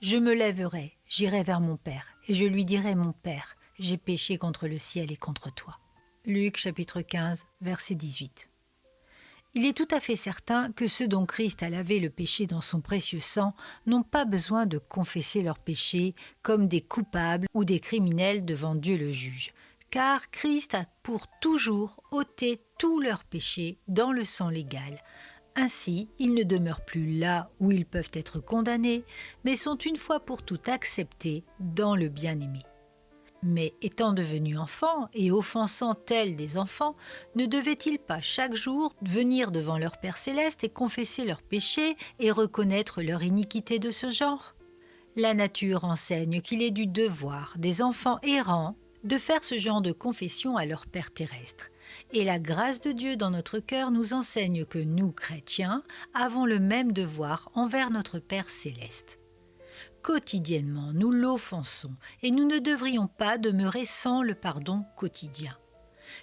Je me lèverai, j'irai vers mon Père, et je lui dirai, mon Père, j'ai péché contre le ciel et contre toi. Luc chapitre 15, verset 18. Il est tout à fait certain que ceux dont Christ a lavé le péché dans son précieux sang n'ont pas besoin de confesser leurs péchés comme des coupables ou des criminels devant Dieu le juge, car Christ a pour toujours ôté tous leurs péchés dans le sang légal. Ainsi, ils ne demeurent plus là où ils peuvent être condamnés, mais sont une fois pour toutes acceptés dans le bien-aimé. Mais étant devenus enfants et offensant tels des enfants, ne devaient-ils pas chaque jour venir devant leur Père céleste et confesser leurs péchés et reconnaître leur iniquité de ce genre ? La nature enseigne qu'il est du devoir des enfants errants de faire ce genre de confession à leur Père terrestre. Et la grâce de Dieu dans notre cœur nous enseigne que nous, chrétiens, avons le même devoir envers notre Père céleste. Quotidiennement, nous l'offensons et nous ne devrions pas demeurer sans le pardon quotidien.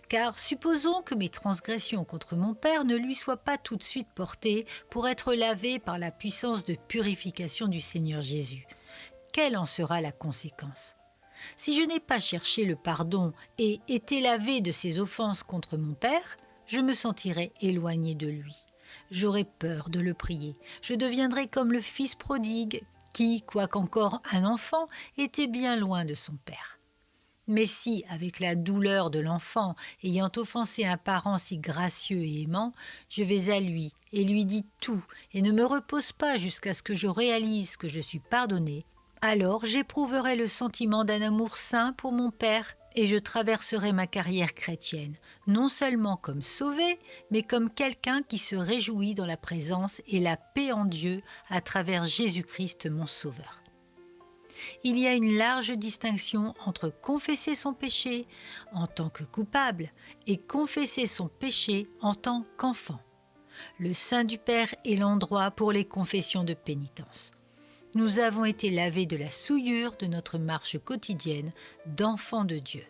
Car supposons que mes transgressions contre mon Père ne lui soient pas tout de suite portées pour être lavées par la puissance de purification du Seigneur Jésus. Quelle en sera la conséquence ? Si je n'ai pas cherché le pardon et été lavé de ces offenses contre mon Père, je me sentirai éloigné de lui. J'aurai peur de le prier. Je deviendrai comme le fils prodigue qui, quoiqu'encore un enfant, était bien loin de son père. Mais si, avec la douleur de l'enfant, ayant offensé un parent si gracieux et aimant, je vais à lui et lui dis tout et ne me repose pas jusqu'à ce que je réalise que je suis pardonné, alors j'éprouverai le sentiment d'un amour saint pour mon Père et je traverserai ma carrière chrétienne, non seulement comme sauvé, mais comme quelqu'un qui se réjouit dans la présence et la paix en Dieu à travers Jésus-Christ mon Sauveur. Il y a une large distinction entre confesser son péché en tant que coupable et confesser son péché en tant qu'enfant. Le sein du Père est l'endroit pour les confessions de pénitence. Nous avons été lavés de la souillure de notre marche quotidienne d'enfants de Dieu.